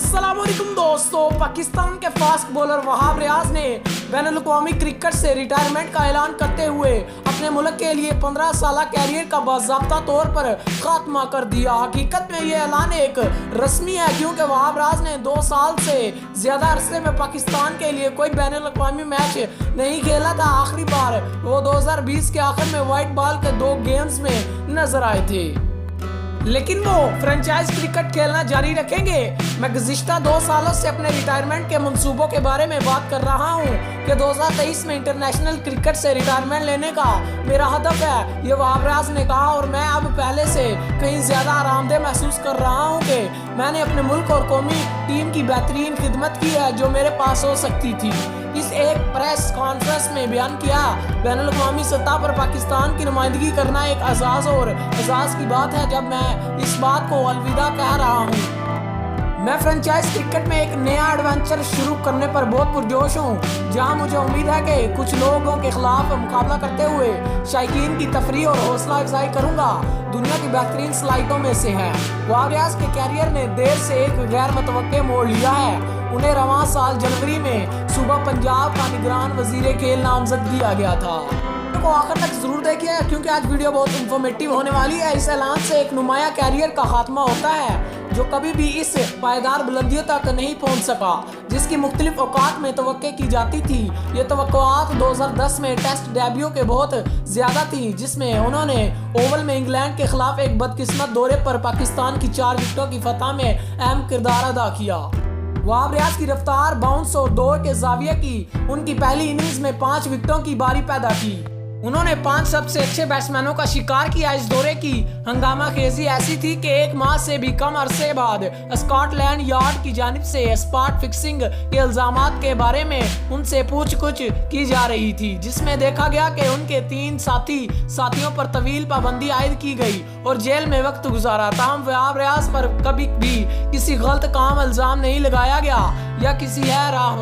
अस्सलामुअलैकुम दोस्तों, पाकिस्तान के फास्ट बॉलर वहाब रियाज ने बैनुल-अक़वामी क्रिकेट से रिटायरमेंट का ऐलान करते हुए अपने मुल्क के लिए 15 साल कैरियर का बाज़ाब्ता तौर पर खात्मा कर दिया। हकीकत में ये ऐलान एक रस्मी है, क्योंकि वहाब रियाज ने 2 साल से ज़्यादा अरसे में पाकिस्तान के लिए कोई बैनुल-अक़वामी मैच नहीं खेला था। आखिरी बार वो 2020 के आखिर में वाइट बॉल के 2 गेम्स में नजर आए थे, लेकिन वो फ्रेंचाइज क्रिकेट खेलना जारी रखेंगे। मैं गुज़िश्ता 2 सालों से अपने रिटायरमेंट के मंसूबों के बारे में बात कर रहा हूँ कि 2023 में इंटरनेशनल क्रिकेट से रिटायरमेंट लेने का मेरा हदफ है, ये वहाब रियाज ने कहा। और मैं अब पहले से कहीं ज़्यादा आरामदेह महसूस कर रहा हूँ कि मैंने अपने मुल्क और कौमी टीम की बेहतरीन खिदमत की है जो मेरे पास हो सकती थी। इस एक प्रेस कॉन्फ्रेंस में बयान किया, बैनुल-अक़वामी सतह पर पाकिस्तान की नुमाइंदगी करना एक एजाज़ और एजाज़ की बात है जब मैं इस बात को अलविदा कह रहा हूँ। मैं फ्रेंचाइज क्रिकेट में एक नया एडवेंचर शुरू करने पर बहुत पुरजोश हूँ, जहां मुझे उम्मीद है कि कुछ लोगों के खिलाफ मुकाबला करते हुए शायकीन की तफरीह और हौसला अफजाई करूँगा। दुनिया की बेहतरीन सलाहितों में से है। वहाब रियाज के कैरियर ने देर से एक गैर मुतवक्के मोड़ लिया है। उन्हें रवां साल जनवरी में सुबह पंजाब का निगरान वजीर खेल नामजद किया गया था। को आखिर तक जरूर देखिए, क्योंकि आज वीडियो बहुत इंफॉर्मेटिव होने वाली है। इस ऐलान से एक नुमाया कैरियर का खात्मा होता है जो कभी भी इस पायदार बुलंदियों तक नहीं पहुंच सका जिसकी मुख्तलिफ औकात में तवक्के की जाती थी। ये तवक्कुआत 2010 में टेस्ट डेब्यू के बहुत ज्यादा थी, जिसमें उन्होंने ओवल में इंग्लैंड के खिलाफ एक बदकिस्मत दौरे पर पाकिस्तान की 4 विकेटों की फतह में अहम किरदार अदा किया। वहाब रियाज की रफ्तार, बाउंस और दौड़ के जाविये की उनकी पहली इनिंग्स में 5 विकेटों की बारी पैदा की। उन्होंने 5 सबसे अच्छे बैट्समैनों का शिकार किया। इस दौरे की हंगामा खेजी ऐसी थी कि 1 माह से भी कम अरसे बाद स्कॉटलैंड यार्ड की जानिब से स्पॉट फिक्सिंग के इल्जामात के बारे में उनसे पूछ-कुछ की जा रही थी, जिसमें देखा गया कि उनके 3 साथियों पर तवील पाबंदी आयद की गई और जेल में वक्त गुजारा। ताहम वहाब रियाज पर कभी भी किसी गलत काम इल्जाम नहीं लगाया गया या किसी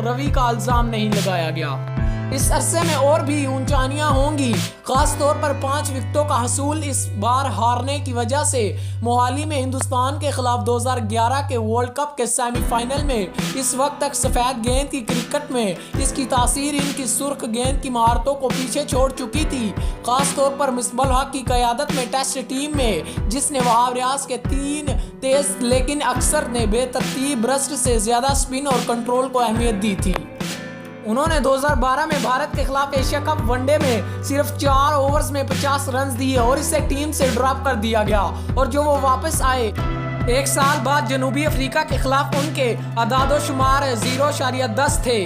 रवि का इल्जाम नहीं लगाया गया। इस अरसे में और भी ऊंचाइयां होंगी, खास तौर पर 5 विकेटों का हसूल इस बार हारने की वजह से। मोहाली में हिंदुस्तान के खिलाफ 2011 के वर्ल्ड कप के सेमीफाइनल में इस वक्त तक सफ़ेद गेंद की क्रिकेट में इसकी तासीर इनकी सुर्ख गेंद की महारतों को पीछे छोड़ चुकी थी, खास तौर पर मिसबाह हक की क़यादत में टेस्ट टीम में, जिसने वहाब रियाज के 3 तेज लेकिन अक्सर ने बेतरतीब ब्रस्ट से ज़्यादा स्पिन और कंट्रोल को अहमियत दी थी। उन्होंने 2012 में भारत के खिलाफ एशिया कप वनडे में सिर्फ 4 ओवर्स में 50 रन दिए और इसे टीम से ड्रॉप कर दिया गया। और जो वो वापस आए 1 साल बाद जनूबी अफ्रीका के खिलाफ उनके अदादोशुमार 0.10 थे।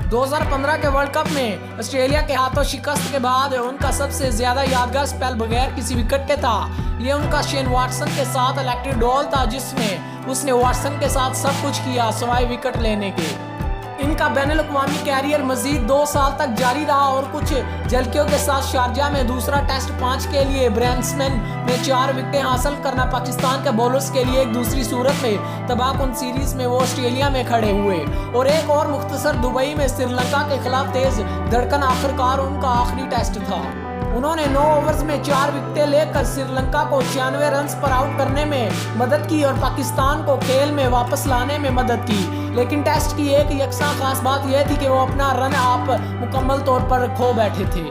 2015 के वर्ल्ड कप में ऑस्ट्रेलिया के हाथों शिकस्त के बाद उनका सबसे ज्यादा यादगार स्पेल बगैर किसी विकेट के था। ये उनका शेन वाटसन के साथ इलेक्ट्रिक डॉल था, जिसमें उसने वाटसन के साथ सब कुछ किया सिवाय विकेट लेने के। इनका बैनुल-अक़वामी कैरियर मजीद 2 साल तक जारी रहा और कुछ झलकियों के साथ शारजा में दूसरा टेस्ट 5 के लिए ब्रैंड्समैन में 4 विकेटें हासिल करना पाकिस्तान के बॉलर्स के लिए एक दूसरी सूरत में तबाहकुन सीरीज में वो ऑस्ट्रेलिया में खड़े हुए। और एक और मुख्तसर दुबई में श्रीलंका के खिलाफ तेज धड़कन आखिरकार उनका आखिरी टेस्ट था। उन्होंने 9 ओवर्स में 4 विकेटें लेकर श्रीलंका को 96 रन पर आउट करने में मदद की और पाकिस्तान को खेल में वापस लाने में मदद की। लेकिन टेस्ट की एक यकसा खास बात यह थी कि वो अपना रन आप मुकम्मल तौर पर खो बैठे थे।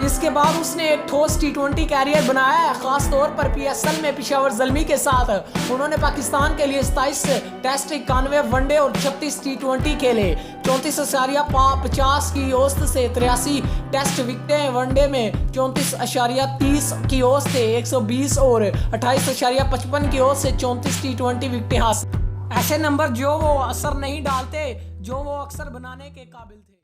इसके बाद उसने एक ठोस T20 कैरियर बनाया है, खास तौर पर PSL में पेशावर ज़ल्मी के साथ। उन्होंने पाकिस्तान के लिए 27 टेस्ट, 91 वनडे और 36 T20 खेले। 34.50 की औसत से 83 टेस्ट विकेटें, वनडे में 34.30 की औसत से 120 और 28.55 की औसत से 34 T20 विकेटें हासिल। ऐसे नंबर जो वो असर नहीं डालते जो वो अक्सर बनाने के काबिल थे।